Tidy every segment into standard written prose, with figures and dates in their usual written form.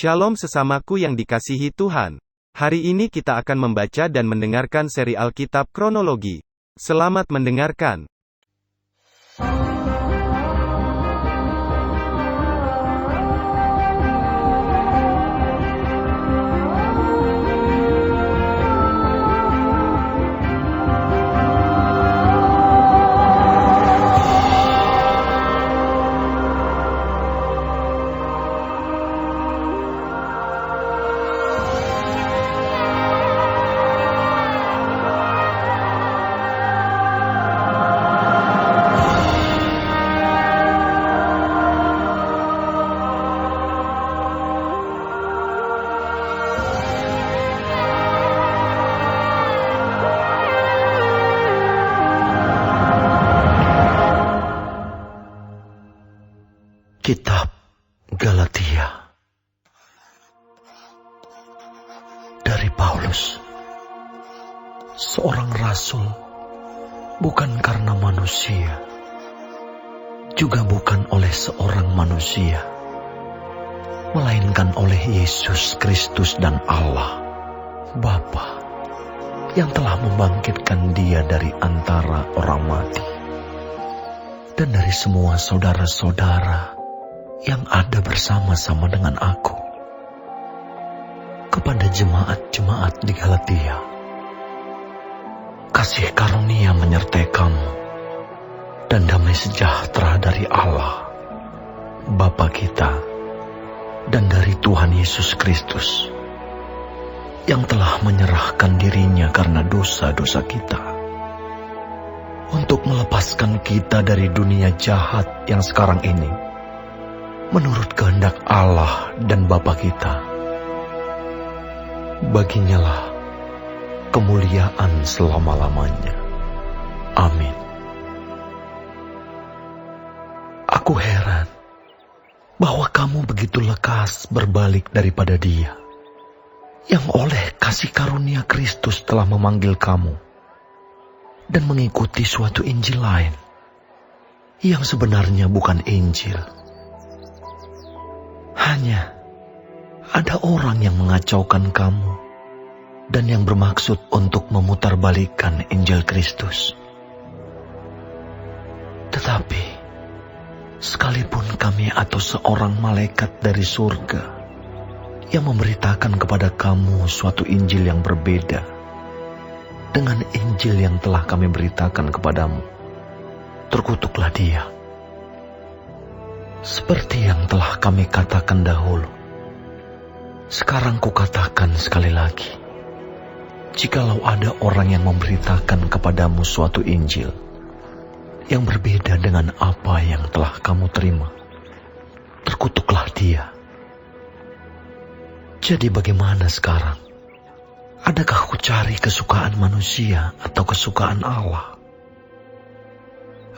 Shalom sesamaku yang dikasihi Tuhan. Hari ini kita akan membaca dan mendengarkan seri Alkitab Kronologi. Selamat mendengarkan. Kitab Galatia dari Paulus, seorang rasul, bukan karena manusia, juga bukan oleh seorang manusia, melainkan oleh Yesus Kristus dan Allah, Bapa, yang telah membangkitkan Dia dari antara orang mati, dan dari semua saudara-saudara yang ada bersama-sama dengan aku. Kepada jemaat-jemaat di Galatia, kasih karunia menyertai kamu, dan damai sejahtera dari Allah, Bapa kita, dan dari Tuhan Yesus Kristus, yang telah menyerahkan dirinya karena dosa-dosa kita, untuk melepaskan kita dari dunia jahat yang sekarang ini, menurut kehendak Allah dan Bapa kita. Baginya lah kemuliaan selama-lamanya. Amin. Aku heran bahwa kamu begitu lekas berbalik daripada Dia, yang oleh kasih karunia Kristus telah memanggil kamu, dan mengikuti suatu Injil lain, yang sebenarnya bukan Injil. Hanya ada orang yang mengacaukan kamu dan yang bermaksud untuk memutarbalikkan Injil Kristus. Tetapi, sekalipun kami atau seorang malaikat dari surga yang memberitakan kepada kamu suatu Injil yang berbeda dengan Injil yang telah kami beritakan kepadamu, terkutuklah dia. Seperti yang telah kami katakan dahulu, sekarang kukatakan sekali lagi, jikalau ada orang yang memberitakan kepadamu suatu Injil yang berbeda dengan apa yang telah kamu terima, terkutuklah dia. Jadi bagaimana sekarang? Adakah ku cari kesukaan manusia atau kesukaan Allah?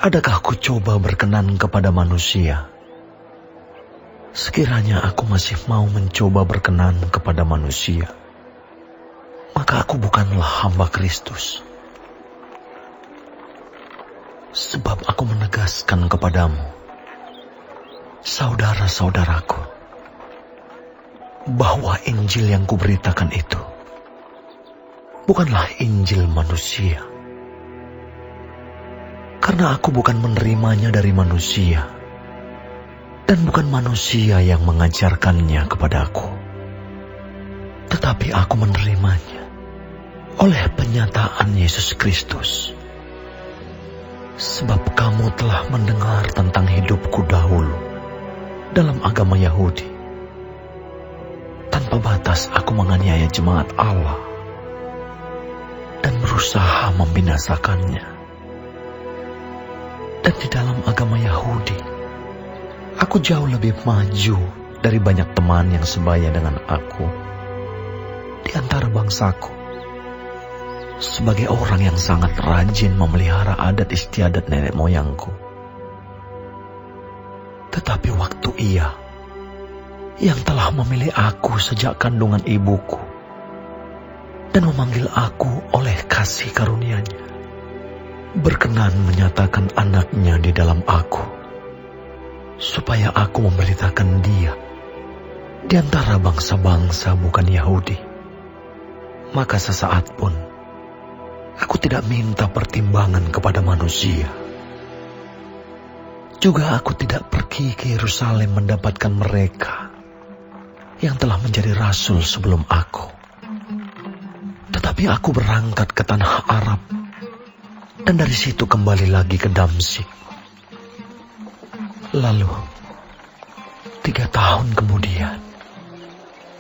Adakah ku coba berkenan kepada manusia? Sekiranya aku masih mau mencoba berkenan kepada manusia, maka aku bukanlah hamba Kristus. Sebab aku menegaskan kepadamu, saudara-saudaraku, bahwa Injil yang kuberitakan itu bukanlah Injil manusia. Karena aku bukan menerimanya dari manusia, dan bukan manusia yang mengajarkannya kepadaku, tetapi aku menerimanya oleh penyataan Yesus Kristus. Sebab kamu telah mendengar tentang hidupku dahulu dalam agama Yahudi. Tanpa batas aku menganiaya jemaat Allah dan berusaha membinasakannya. Dan di dalam agama Yahudi, aku jauh lebih maju dari banyak teman yang sebaya dengan aku di antara bangsaku, sebagai orang yang sangat rajin memelihara adat istiadat nenek moyangku. Tetapi waktu Ia, yang telah memilih aku sejak kandungan ibuku dan memanggil aku oleh kasih karunia-Nya, berkenan menyatakan anaknya di dalam aku, supaya aku memberitakan Dia di antara bangsa-bangsa bukan Yahudi. Maka sesaat pun aku tidak minta pertimbangan kepada manusia. Juga aku tidak pergi ke Yerusalem mendapatkan mereka yang telah menjadi rasul sebelum aku. Tetapi aku berangkat ke tanah Arab dan dari situ kembali lagi ke Damsyik. Lalu 3 tahun kemudian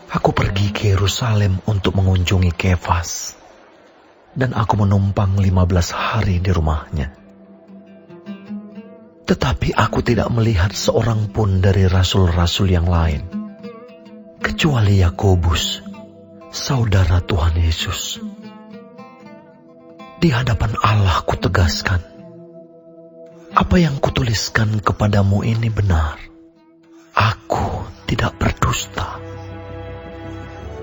aku pergi ke Yerusalem untuk mengunjungi Kefas, dan aku menumpang 15 hari di rumahnya. Tetapi aku tidak melihat seorang pun dari rasul-rasul yang lain, kecuali Yakobus, saudara Tuhan Yesus. Di hadapan Allah kutegaskan, apa yang kutuliskan kepadamu ini benar. Aku tidak berdusta.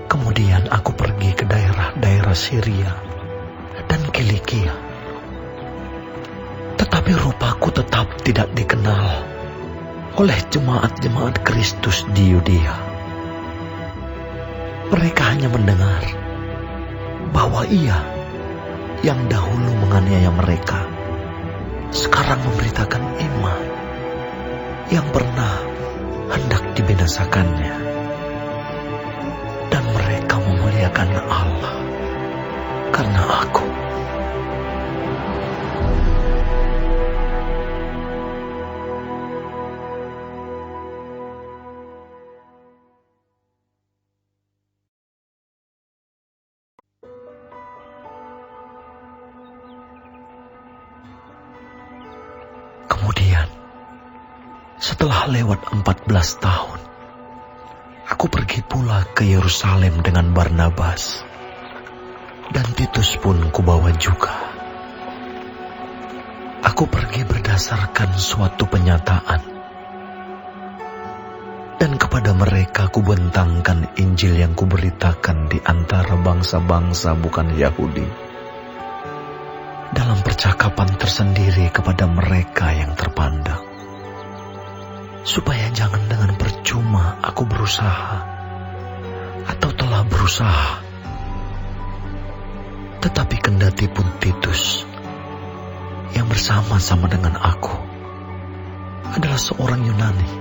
Kemudian aku pergi ke daerah-daerah Syria dan Kilikia. Tetapi rupaku tetap tidak dikenal oleh jemaat-jemaat Kristus di Yudea. Mereka hanya mendengar bahwa ia yang dahulu menganiaya mereka sekarang memberitakan iman yang pernah hendak dibinasakannya. Dan mereka memuliakan Allah karena aku. Kemudian, setelah lewat 14 tahun, aku pergi pula ke Yerusalem dengan Barnabas, dan Titus pun kubawa juga. Aku pergi berdasarkan suatu penyataan, dan kepada mereka kubentangkan Injil yang kuberitakan di antara bangsa-bangsa bukan Yahudi, dalam percakapan tersendiri kepada mereka yang terpandang, supaya jangan dengan percuma aku berusaha atau telah berusaha. Tetapi kendati pun Titus yang bersama-sama dengan aku adalah seorang Yunani,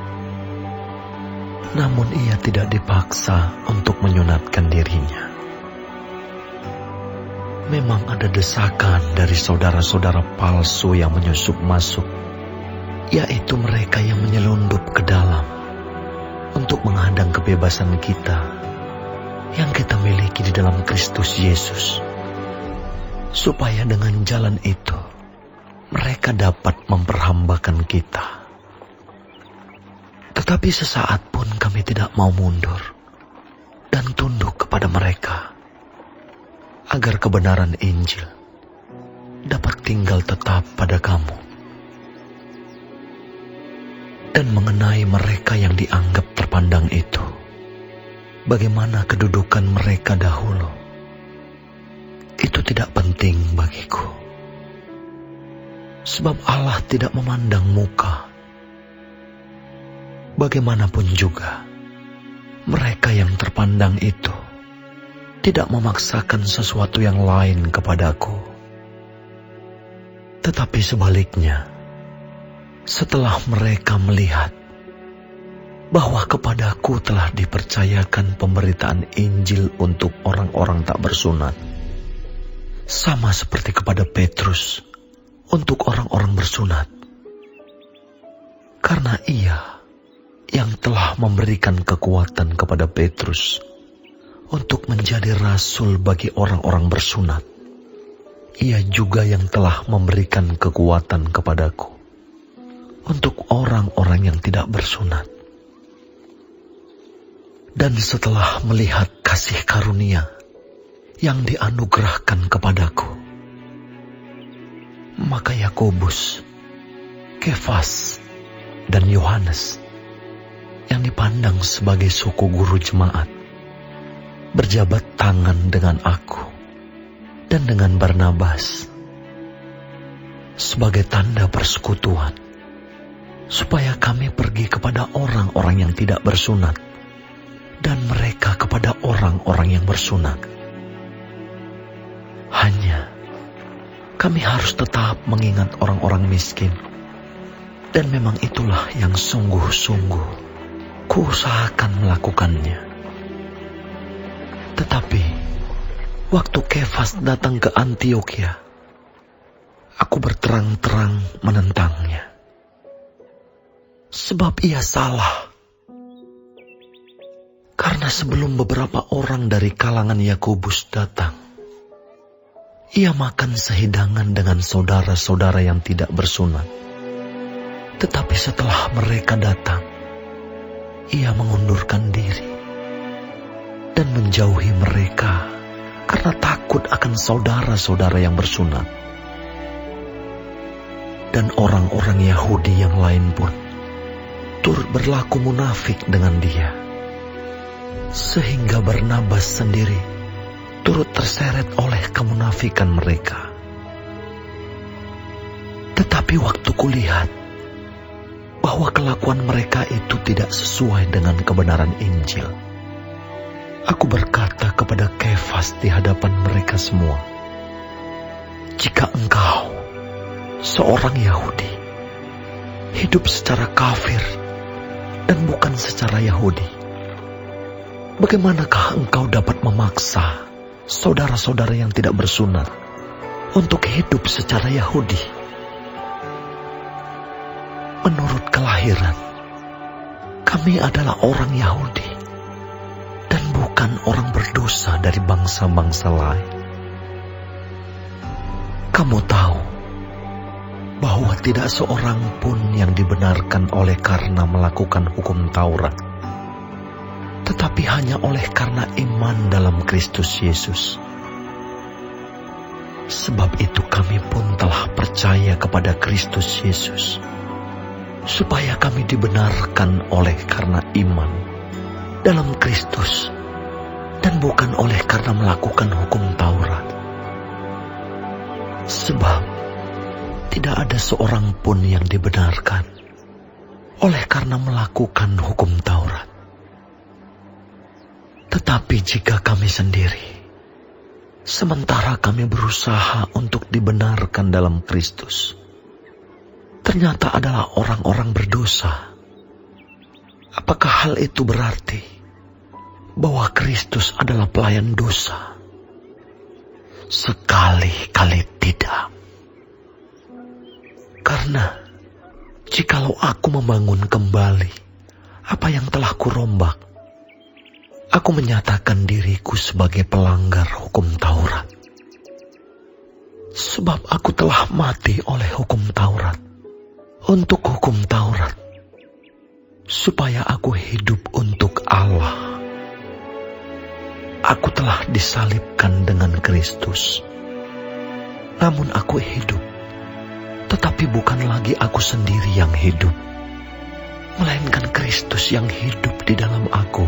namun ia tidak dipaksa untuk menyunatkan dirinya. Memang ada desakan dari saudara-saudara palsu yang menyusup masuk, yaitu mereka yang menyelundup ke dalam untuk menghadang kebebasan kita yang kita miliki di dalam Kristus Yesus, supaya dengan jalan itu mereka dapat memperhambakan kita. Tetapi sesaat pun kami tidak mau mundur dan tunduk kepada mereka, agar kebenaran Injil dapat tinggal tetap pada kamu. Dan mengenai mereka yang dianggap terpandang itu, bagaimana kedudukan mereka dahulu, itu tidak penting bagiku. Sebab Allah tidak memandang muka. Bagaimanapun juga, mereka yang terpandang itu tidak memaksakan sesuatu yang lain kepadaku. Tetapi sebaliknya, setelah mereka melihat bahwa kepadaku telah dipercayakan pemberitaan Injil untuk orang-orang tak bersunat, sama seperti kepada Petrus untuk orang-orang bersunat, karena ia yang telah memberikan kekuatan kepada Petrus untuk menjadi rasul bagi orang-orang bersunat, ia juga yang telah memberikan kekuatan kepadaku untuk orang-orang yang tidak bersunat. Dan setelah melihat kasih karunia yang dianugerahkan kepadaku, maka Yakobus, Kefas, dan Yohanes yang dipandang sebagai suku guru jemaat berjabat tangan dengan aku dan dengan Barnabas sebagai tanda persekutuan, supaya kami pergi kepada orang-orang yang tidak bersunat dan mereka kepada orang-orang yang bersunat. Hanya kami harus tetap mengingat orang-orang miskin, dan memang itulah yang sungguh-sungguh kuusahakan melakukannya. Tetapi waktu Kefas datang ke Antiokhia, aku berterang-terang menentangnya, sebab ia salah. Karena sebelum beberapa orang dari kalangan Yakobus datang, ia makan sehidangan dengan saudara-saudara yang tidak bersunat. Tetapi setelah mereka datang, ia mengundurkan diri dan menjauhi mereka karena takut akan saudara-saudara yang bersunat. Dan orang-orang Yahudi yang lain pun turut berlaku munafik dengan dia, sehingga Barnabas sendiri turut terseret oleh kemunafikan mereka. Tetapi waktu kulihat bahwa kelakuan mereka itu tidak sesuai dengan kebenaran Injil, aku berkata kepada Kefas di hadapan mereka semua, "Jika engkau, seorang Yahudi, hidup secara kafir dan bukan secara Yahudi, bagaimanakah engkau dapat memaksa saudara-saudara yang tidak bersunat untuk hidup secara Yahudi? Menurut kelahiran, kami adalah orang Yahudi dan bukan orang berdosa dari bangsa-bangsa lain. Kamu tahu bahwa tidak seorang pun yang dibenarkan oleh karena melakukan hukum Taurat, tetapi hanya oleh karena iman dalam Kristus Yesus. Sebab itu kami pun telah percaya kepada Kristus Yesus, supaya kami dibenarkan oleh karena iman dalam Kristus, dan bukan oleh karena melakukan hukum Taurat. Sebab tidak ada seorang pun yang dibenarkan oleh karena melakukan hukum Taurat. Tetapi jika kami sendiri, sementara kami berusaha untuk dibenarkan dalam Kristus, ternyata adalah orang-orang berdosa, apakah hal itu berarti bahwa Kristus adalah pelayan dosa? Sekali-kali tidak. Karena jikalau aku membangun kembali apa yang telah kurombak, aku menyatakan diriku sebagai pelanggar hukum Taurat. Sebab aku telah mati oleh hukum Taurat, untuk hukum Taurat, supaya aku hidup untuk Allah. Aku telah disalibkan dengan Kristus. Namun aku hidup, tetapi bukan lagi aku sendiri yang hidup, melainkan Kristus yang hidup di dalam aku.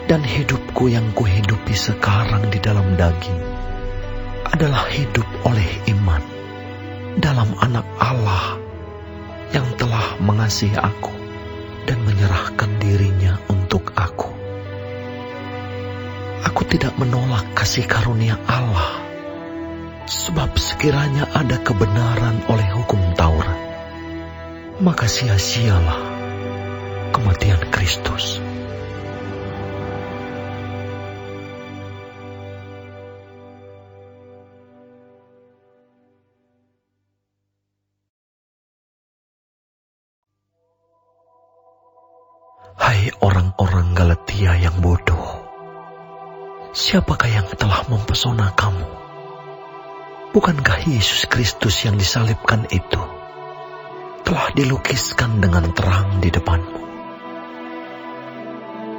Dan hidupku yang kuhidupi sekarang di dalam daging adalah hidup oleh iman dalam Anak Allah yang telah mengasihi aku dan menyerahkan dirinya untuk aku. Aku tidak menolak kasih karunia Allah, sebab sekiranya ada kebenaran oleh hukum Taurat, maka sia-sialah kematian Kristus. Hai orang-orang Galatia yang bodoh, siapakah yang telah mempesona kamu? Bukankah Yesus Kristus yang disalibkan itu telah dilukiskan dengan terang di depanmu?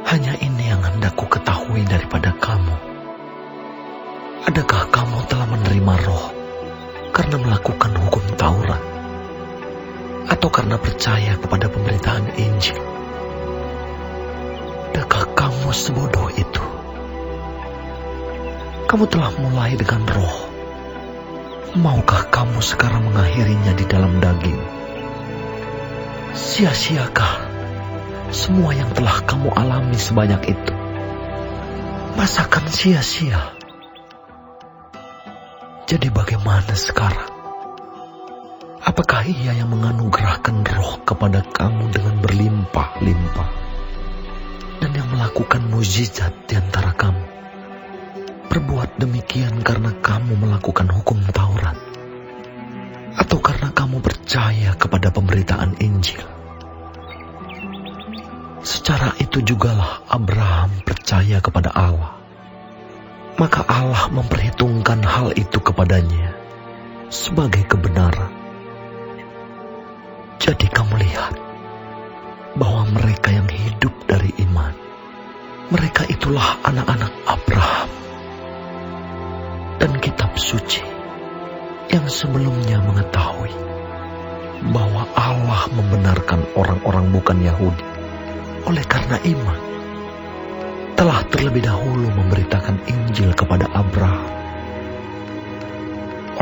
Hanya ini yang hendak ku ketahui daripada kamu. Adakah kamu telah menerima Roh karena melakukan hukum Taurat, atau karena percaya kepada pemberitaan Injil? Adakah kamu sebodoh itu? Kamu telah mulai dengan Roh. Maukah kamu sekarang mengakhirinya di dalam daging? Sia-siakah semua yang telah kamu alami sebanyak itu, masakan sia-sia? Jadi bagaimana sekarang? Apakah Ia yang menganugerahkan roh kepada kamu dengan berlimpah-limpah dan yang melakukan mukjizat di antara kamu berbuat demikian karena kamu melakukan hukum Taurat atau karena kamu percaya kepada pemberitaan Injil? Secara itu jugalah Abraham percaya kepada Allah, maka Allah memperhitungkan hal itu kepadanya sebagai kebenaran. Jadi kamu lihat bahwa mereka yang hidup dari iman, mereka itulah anak-anak Abraham. Dan kitab suci yang sebelumnya mengetahui bahwa Allah membenarkan orang-orang bukan Yahudi oleh karena iman, telah terlebih dahulu memberitakan Injil kepada Abraham.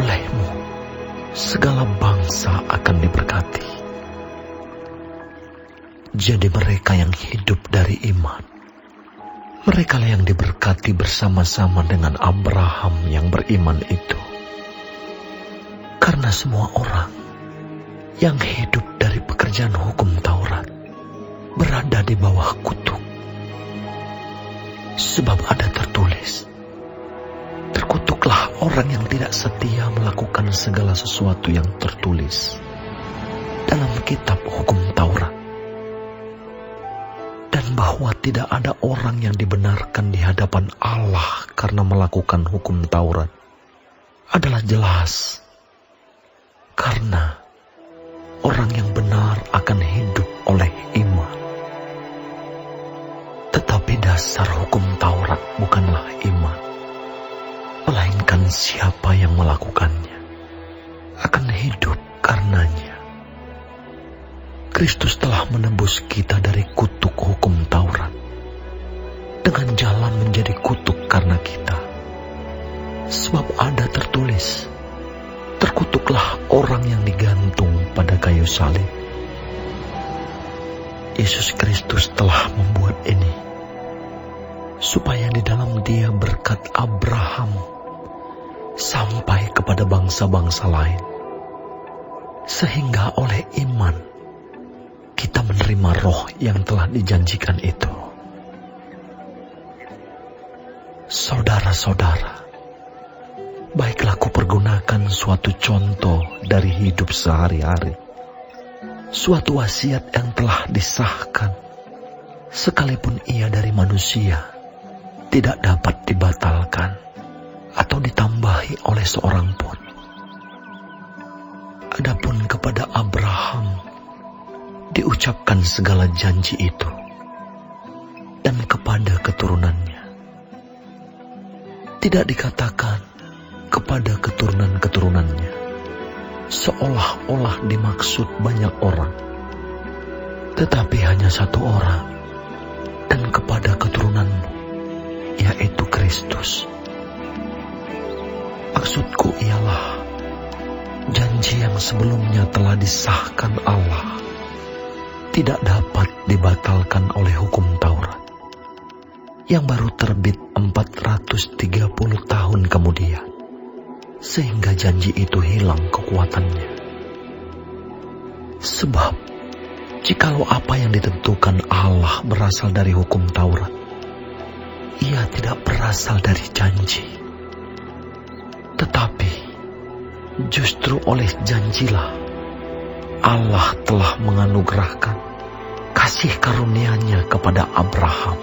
Olehmu, segala bangsa akan diberkati. Jadi mereka yang hidup dari iman, mereka yang diberkati bersama-sama dengan Abraham yang beriman itu. Karena semua orang yang hidup dari pekerjaan hukum Taurat berada di bawah kutuk. Sebab ada tertulis, terkutuklah orang yang tidak setia melakukan segala sesuatu yang tertulis dalam kitab hukum Taurat. Dan bahwa tidak ada orang yang dibenarkan di hadapan Allah karena melakukan hukum Taurat adalah jelas. Karena orang yang benar akan hidup oleh iman. Tetapi dasar hukum Taurat bukanlah iman, melainkan siapa yang melakukannya akan hidup karenanya. Kristus telah menebus kita dari kutuk hukum Taurat dengan jalan menjadi kutuk karena kita. Sebab ada tertulis, terkutuklah orang yang digantung pada kayu salib. Yesus Kristus telah membuat ini supaya di dalam Dia berkat Abraham sampai kepada bangsa-bangsa lain, sehingga oleh iman kita menerima roh yang telah dijanjikan itu. Saudara-saudara, baiklah kupergunakan suatu contoh dari hidup sehari-hari, suatu wasiat yang telah disahkan, sekalipun ia dari manusia, tidak dapat dibatalkan atau ditambahi oleh seorang pun. Adapun kepada Abraham diucapkan segala janji itu, dan kepada keturunannya. Tidak dikatakan kepada keturunan-keturunannya, seolah-olah dimaksud banyak orang, tetapi hanya satu orang, dan kepada keturunanmu, yaitu Kristus. Maksudku ialah janji yang sebelumnya telah disahkan Allah tidak dapat dibatalkan oleh hukum Taurat yang baru terbit 430 tahun kemudian, sehingga janji itu hilang kekuatannya. Sebab jikalau apa yang ditentukan Allah berasal dari hukum Taurat, ia tidak berasal dari janji, tetapi justru oleh janjilah Allah telah menganugerahkan kasih karunia-Nya kepada Abraham.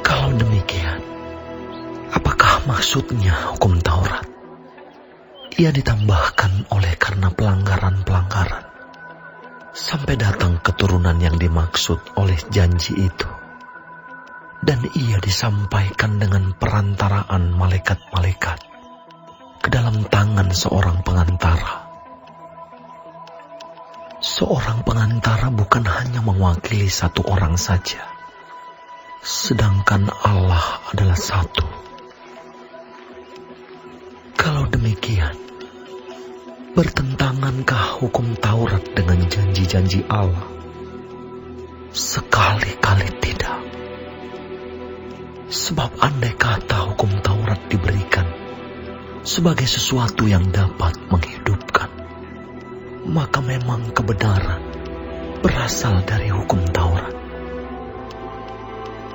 Kalau demikian, apakah maksudnya hukum Taurat? Ia ditambahkan oleh karena pelanggaran-pelanggaran, sampai datang keturunan yang dimaksud oleh janji itu. Dan ia disampaikan dengan perantaraan malaikat-malaikat ke dalam tangan seorang pengantara. Seorang pengantara bukan hanya mewakili satu orang saja, sedangkan Allah adalah satu. Kalau demikian, bertentangankah hukum Taurat dengan janji-janji Allah? Sekali-kali tidak. Sebab andai kata hukum Taurat diberikan sebagai sesuatu yang dapat menghidupkan, maka memang kebenaran berasal dari hukum Taurat.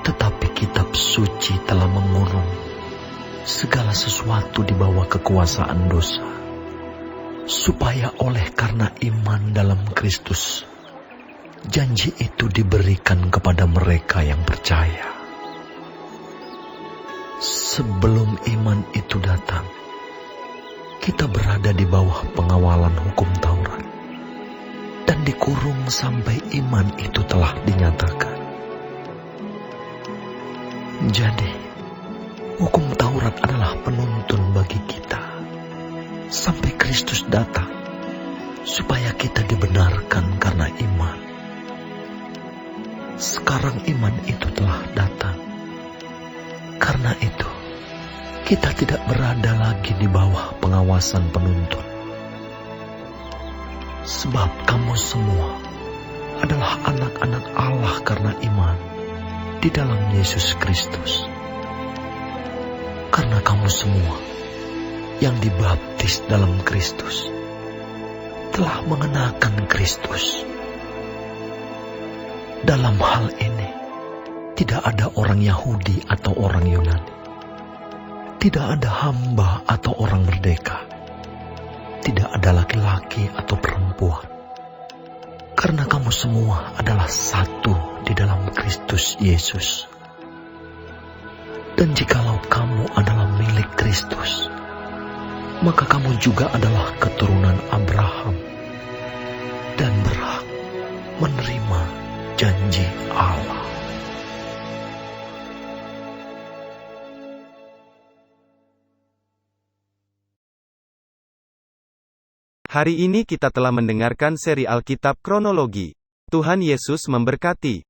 Tetapi kitab suci telah mengurung segala sesuatu di bawah kekuasaan dosa, supaya oleh karena iman dalam Kristus, janji itu diberikan kepada mereka yang percaya. Sebelum iman itu datang, kita berada di bawah pengawalan hukum Taurat dan dikurung sampai iman itu telah dinyatakan. Jadi, hukum Taurat adalah penuntun bagi kita sampai Kristus datang, supaya kita dibenarkan karena iman. Sekarang iman itu telah datang. Karena itu, kita tidak berada lagi di bawah pengawasan penuntun. Sebab kamu semua adalah anak-anak Allah karena iman di dalam Yesus Kristus. Karena kamu semua yang dibaptis dalam Kristus telah mengenakan Kristus. Dalam hal ini, tidak ada orang Yahudi atau orang Yunani. Tidak ada hamba atau orang merdeka. Tidak ada laki-laki atau perempuan. Karena kamu semua adalah satu di dalam Kristus Yesus. Dan jikalau kamu adalah milik Kristus, maka kamu juga adalah keturunan Abraham dan berhak menerima janji Allah. Hari ini kita telah mendengarkan seri Alkitab Kronologi. Tuhan Yesus memberkati.